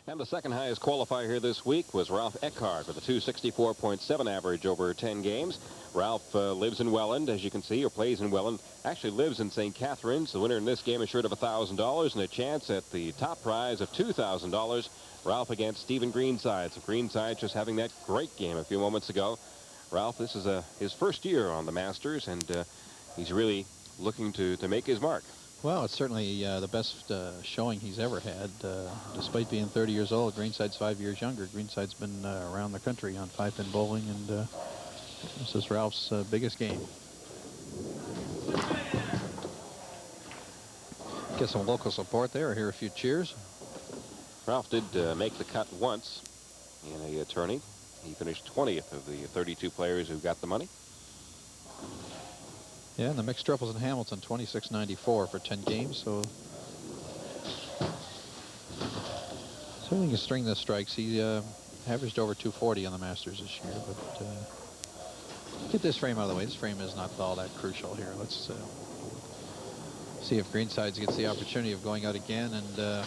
And the second highest qualifier here this week was Ralph Eckhardt with a 264.7 average over 10 games. Ralph lives in Welland, as you can see, or plays in Welland. Actually lives in St. Catharines. The winner in this game is assured of $1,000 and a chance at the top prize of $2,000. Ralph against Stephen Greensides. Greensides just having that great game a few moments ago. Ralph, this is his first year on the Masters, and he's really looking to make his mark. Well, it's certainly the best showing he's ever had. Despite being 30 years old, Greenside's 5 years younger. Greenside's been around the country on 5-pin bowling, and this is Ralph's biggest game. Get some local support there. I hear a few cheers. Ralph did make the cut once in a tourney. He finished 20th of the 32 players who got the money. Yeah, and the mixed triples in Hamilton, 26.94 for 10 games. So certainly can string the strikes. He averaged over 240 on the Masters this year. But get this frame out of the way. This frame is not all that crucial here. Let's see if Greensides gets the opportunity of going out again. And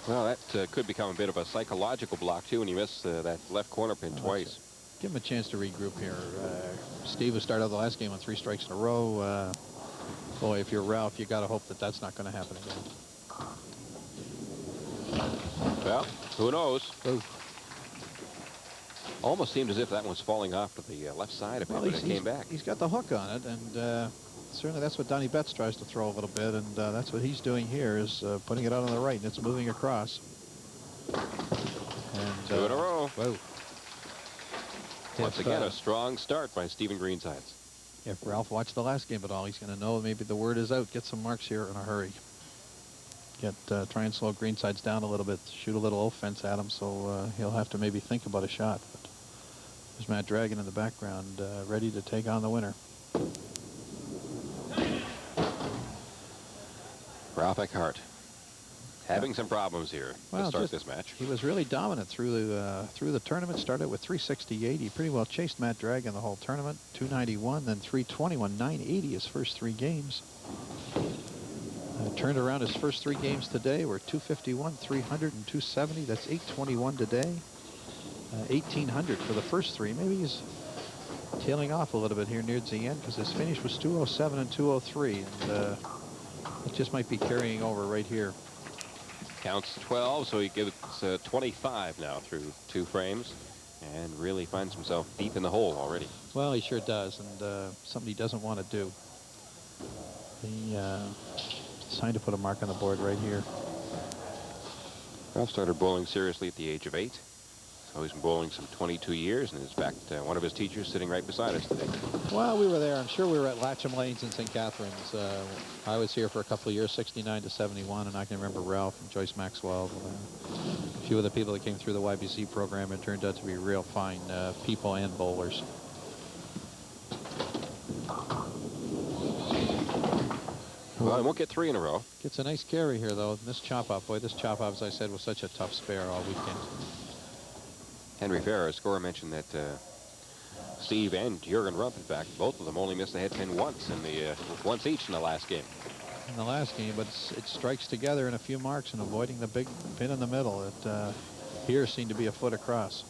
well, that could become a bit of a psychological block too when you miss that left corner pin twice. Give him a chance to regroup here. Steve, who started out the last game on 3 strikes in a row. Boy, if you're Ralph, you got to hope that that's not going to happen again. Well, who knows? Ooh. Almost seemed as if that one's falling off to the left side of it, but it came back. He's got the hook on it, and certainly that's what Donnie Betts tries to throw a little bit, and that's what he's doing here, is putting it out on the right, and it's moving across. And 2 in a row. Whoa. Once again, a strong start by Stephen Greensides. If Ralph watched the last game at all, he's going to know maybe the word is out. Get some marks here in a hurry. Try and slow Greensides down a little bit. Shoot a little offense at him, so he'll have to maybe think about a shot. But there's Matt Dragon in the background, ready to take on the winner. Ralph Eckhardt having some problems here to start this match. He was really dominant through the tournament. Started with 368. He pretty well chased Matt Dragon the whole tournament. 291, then 321, 980 his first 3 games. Turned around his first 3 games today. Were 251, 300, and 270. That's 821 today. 1800 for the first 3. Maybe he's tailing off a little bit here near the end, because his finish was 207 and 203, and it just might be carrying over right here. Counts 12, so he gives 25 now through 2 frames, and really finds himself deep in the hole already. Well, he sure does, and something he doesn't want to do. It's time to put a mark on the board right here. Ralph started bowling seriously at the age of 8. So he's been bowling some 22 years, and in fact, one of his teachers sitting right beside us today. Well, we were there. I'm sure we were at Latcham Lanes in St. Catharines. I was here for a couple of years, 69 to 71, and I can remember Ralph and Joyce Maxwell. A few of the people that came through the YBC program, it turned out to be real fine people and bowlers. Well, he won't get 3 in a row. Gets a nice carry here, though. This chop-off, boy, this chop-off, as I said, was such a tough spare all weekend. Henry Farrer, scorer, mentioned that Steve and Jurgen Rump, in fact, both of them only missed the head pin once once each in the last game. In the last game, but it strikes together in a few marks and avoiding the big pin in the middle. It here seemed to be a foot across.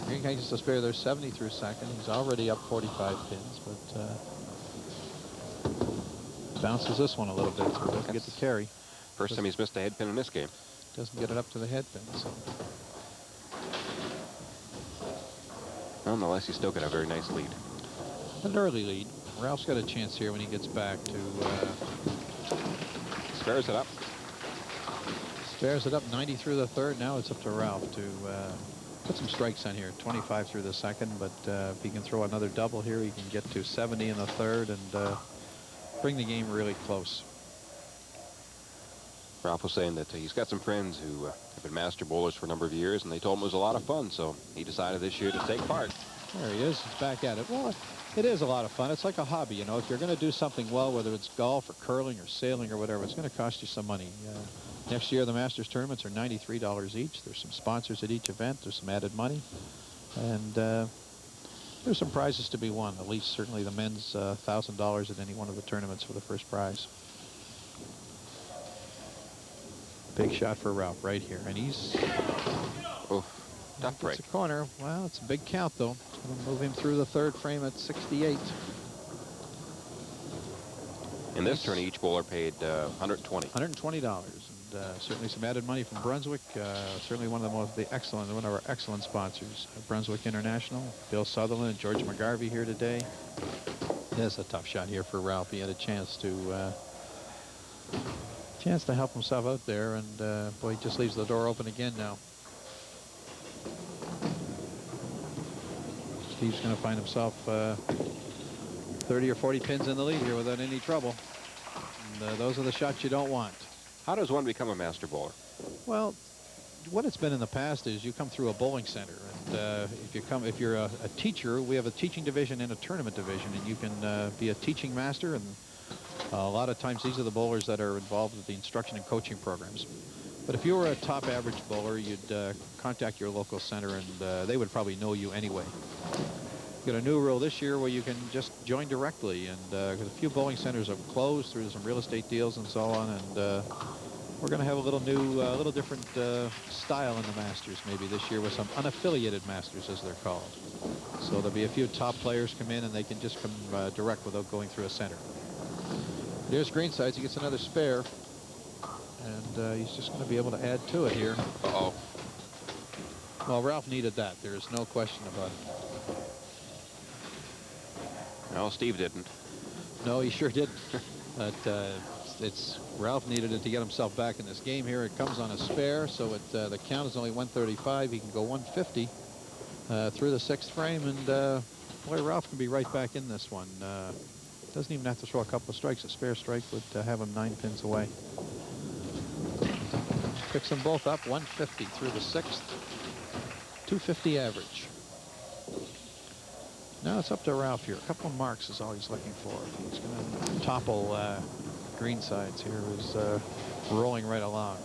Green gets the spare there, 70 through second. He's already up 45 pins, but bounces this one a little bit, so he doesn't get the carry. First time he's missed a head pin in this game. Doesn't get it up to the head pin. So. Nonetheless, he's still got a very nice lead. An early lead. Ralph's got a chance here when he gets back to... Spares it up. Spares it up 90 through the 3rd. Now it's up to Ralph to put some strikes on here. 25 through the 2nd, but if he can throw another double here, he can get to 70 in the 3rd and bring the game really close. Ralph was saying that he's got some friends who have been master bowlers for a number of years, and they told him it was a lot of fun, so he decided this year to take part. There he is. He's back at it. Well, it is a lot of fun. It's like a hobby, you know. If you're going to do something well, whether it's golf or curling or sailing or whatever, it's going to cost you some money. Next year, the Masters tournaments are $93 each. There's some sponsors at each event. There's some added money. And there's some prizes to be won, at least certainly the men's $1,000 at any one of the tournaments for the first prize. Big shot for Ralph right here, and he's tough break. It's a corner. Well, it's a big count though. It's going to move him through the third frame at 68. In this tourney, each bowler paid $120. $120, and certainly some added money from Brunswick. Certainly one of one of our excellent sponsors, Brunswick International. Bill Sutherland and George McGarvey here today. That's a tough shot here for Ralph. He had a chance to help himself out there, and boy, he just leaves the door open again now. Steve's going to find himself 30 or 40 pins in the lead here without any trouble. And, those are the shots you don't want. How does one become a master bowler? Well, what it's been in the past is you come through a bowling center, and if you're a teacher, we have a teaching division and a tournament division, and you can be a teaching master, and a lot of times these are the bowlers that are involved with the instruction and coaching programs. But if you were a top average bowler, you'd contact your local center, and they would probably know you anyway. Got a new rule this year where you can just join directly, and because a few bowling centers have closed through some real estate deals and so on, and we're going to have a little different style in the Masters maybe this year with some unaffiliated Masters, as they're called. So there'll be a few top players come in, and they can just come direct without going through a center. There's Greensides. He gets another spare, and he's just going to be able to add to it here. Uh-oh. Well, Ralph needed that. There's no question about it. No, Steve didn't. No, he sure didn't. But Ralph needed it to get himself back in this game here. It comes on a spare, so the count is only 135. He can go 150 through the sixth frame, and boy, Ralph can be right back in this one. Doesn't even have to throw a couple of strikes. A spare strike would have him 9 pins away. Picks them both up, 150 through the sixth, 250 average. Now it's up to Ralph here. A couple of marks is all he's looking for. He's going to topple Greensides here, who's rolling right along.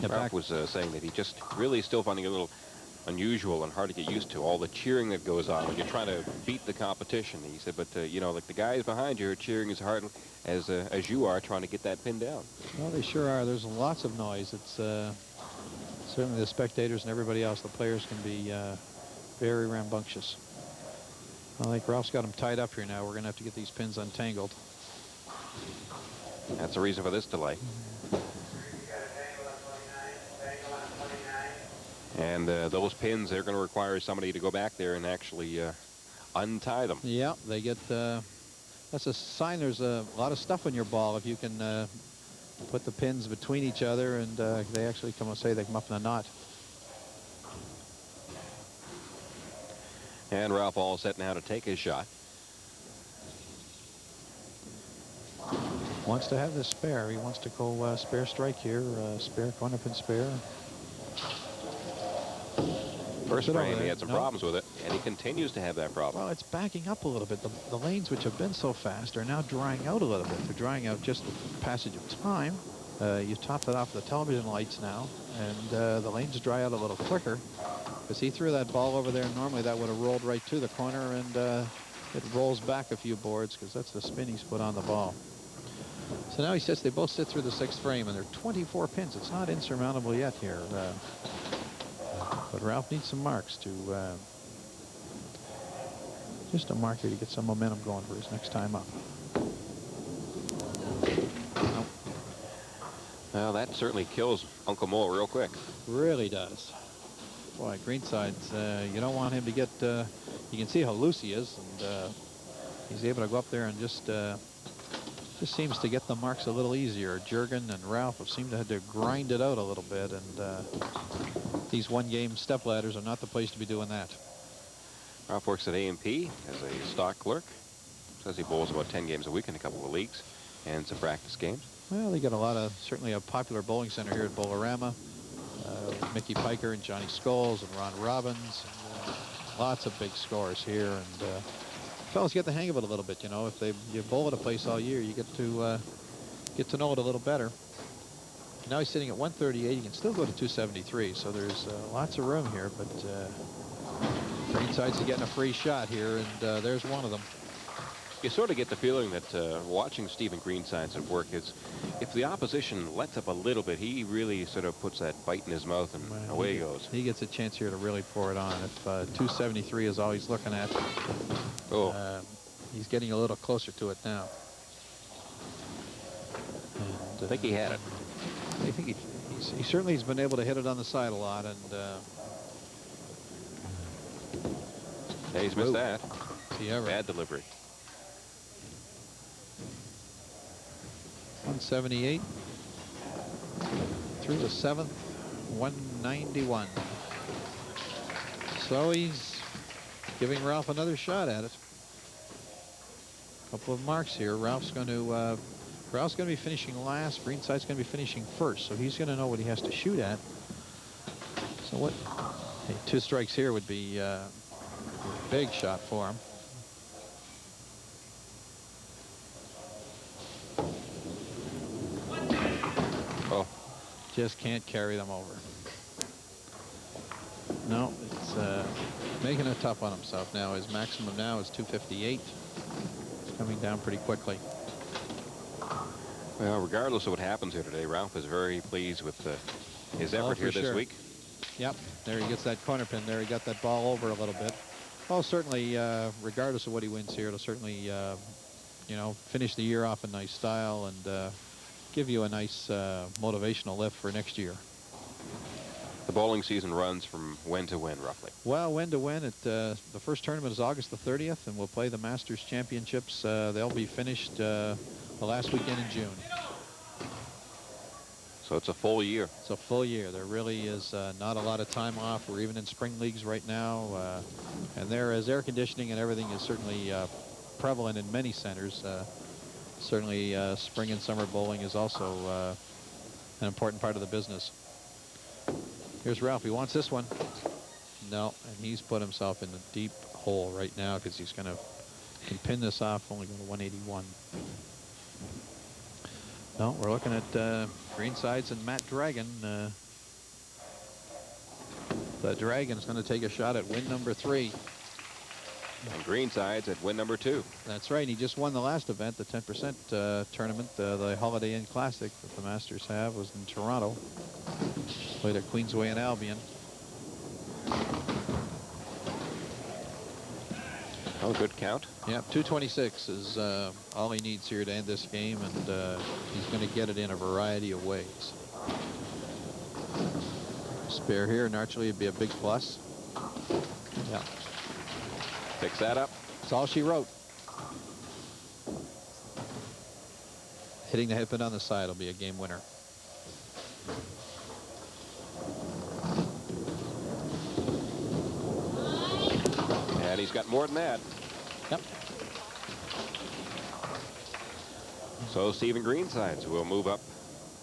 Ralph was saying that he just really still finding it a little unusual and hard to get used to, all the cheering that goes on when you're trying to beat the competition. He said, but you know, like the guys behind you are cheering as hard as you are trying to get that pin down. Well, they sure are. There's lots of noise. It's certainly the spectators and everybody else. The players can be very rambunctious. I think Ralph's got them tied up here now. We're going to have to get these pins untangled. That's the reason for this delay. And those pins, they're going to require somebody to go back there and actually untie them. Yeah, they get, that's a sign there's a lot of stuff in your ball if you can put the pins between each other, and they actually come up in a knot. And Ralph all set now to take his shot. Wants to have this spare. He wants to go spare strike here, spare corner pin spare. First frame, he had some problems with it, and he continues to have that problem. Well, it's backing up a little bit. The lanes, which have been so fast, are now drying out a little bit. They're drying out just with the passage of time. You topped it off the television lights now, and the lanes dry out a little quicker. Because he threw that ball over there, normally that would have rolled right to the corner, and it rolls back a few boards because that's the spin he's put on the ball. So now he sits, they both sit through the sixth frame, and they're 24 pins. It's not insurmountable yet here. But Ralph needs some marks to just a mark here to get some momentum going for his next time up. Nope. Well, that certainly kills Uncle Mole real quick. Really does. Boy, Greensides, you don't want him to get, you can see how loose he is, and he's able to go up there and just seems to get the marks a little easier. Jurgen and Ralph have seemed to have to grind it out a little bit, and these one-game step ladders are not the place to be doing that. Ralph works at A&P as a stock clerk. Says he bowls about 10 games a week in a couple of leagues and some practice games. Well, they got a lot of, certainly a popular bowling center here at Bolorama. Mickey Piker and Johnny Scholes and Ron Robbins. And, lots of big scores here, and fellas get the hang of it a little bit. You know, if you bowl at a place all year, you get to know it a little better. Now he's sitting at 138. He can still go to 273, so there's lots of room here. But Greensides is getting a free shot here, and there's one of them. You sort of get the feeling that watching Stephen Greensides at work is if the opposition lets up a little bit, he really sort of puts that bite in his mouth, and Well, away he goes. He gets a chance here to really pour it on. If 273 is all he's looking at, he's getting a little closer to it now. And, I think he had it. I think he certainly has been able to hit it on the side a lot, and Yeah, he's missed that. Bad delivery. 178 through the 7th, 191. So he's giving Ralph another shot at it. Couple of marks here. Ralph's going to be finishing last. Greenside's going to be finishing first, so he's going to know what he has to shoot at. So what? Hey, 2 strikes here would be a big shot for him. Just can't carry them over. No, it's making it tough on himself now. His maximum now is 258. It's coming down pretty quickly. Well, regardless of what happens here today, Ralph is very pleased with his effort here this week. Yep, there he gets that corner pin there. He got that ball over a little bit. Oh, certainly, regardless of what he wins here, it'll certainly, you know, finish the year off in nice style and give you a nice motivational lift for next year. The bowling season runs from when to when, roughly? Well, when to when? The first tournament is August the 30th, and we'll play the Masters Championships. They'll be finished the last weekend in June. So it's a full year. It's a full year. There really is not a lot of time off. We're even in spring leagues right now, and there is air conditioning and everything is certainly prevalent in many centers. Certainly, spring and summer bowling is also an important part of the business. Here's Ralph. He wants this one. No, and he's put himself in a deep hole right now because he's going to can pin this off, only going to 181. No, we're looking at Greensides and Matt Dragon. The Dragon's going to take a shot at win number 3. And Greensides at win number 2. That's right. He just won the last event, the 10% tournament, the Holiday Inn Classic that the Masters have, was in Toronto. Played at Queensway and Albion. Oh, good count. Yep, 226 is all he needs here to end this game, and he's going to get it in a variety of ways. Spare here, naturally, it'd be a big plus. Yeah. Picks that up. That's all she wrote. Hitting the hip and on the side will be a game winner. And he's got more than that. Yep. So Stephen Greensides will move up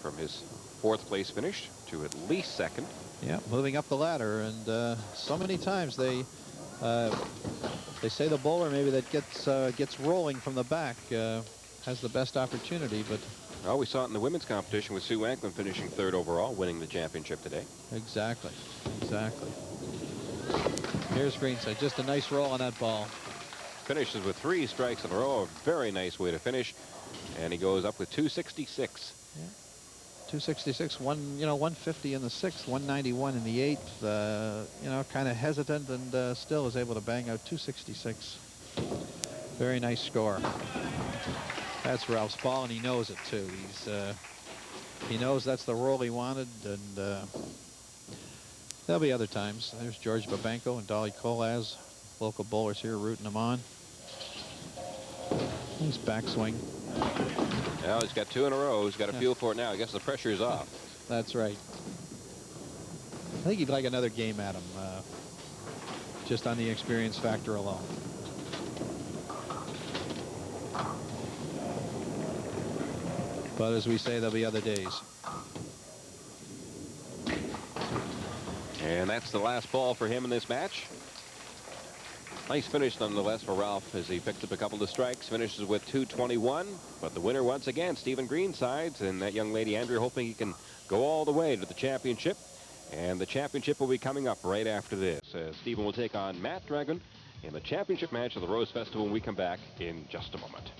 from his 4th place finish to at least 2nd. Yeah, moving up the ladder, and so many times they say the bowler maybe that gets rolling from the back has the best opportunity, but well, we saw it in the women's competition with Sue Anklin finishing 3rd overall, winning the championship today. Exactly. Here's Greenside, just a nice roll on that ball. Finishes with 3 strikes in a row, a very nice way to finish, and he goes up with 266. Yeah. 266, 150 in the 6th, 191 in the 8th. Kind of hesitant, and still is able to bang out 266. Very nice score. That's Ralph's ball, and he knows it too. He knows that's the roll he wanted, and there'll be other times. There's George Babenko and Dolly Kolaz, local bowlers here, rooting him on. Nice backswing. Well, he's got 2 in a row. He's got a feel for it now. I guess the pressure is off. That's right. I think he'd like another game at him, just on the experience factor alone. But as we say, there'll be other days. And that's the last ball for him in this match. Nice finish nonetheless for Ralph as he picked up a couple of strikes, finishes with 221. But the winner once again, Stephen Greensides, and that young lady Andrea hoping he can go all the way to the championship. And the championship will be coming up right after this. Stephen will take on Matt Dragon in the championship match of the Rose Festival when we come back in just a moment.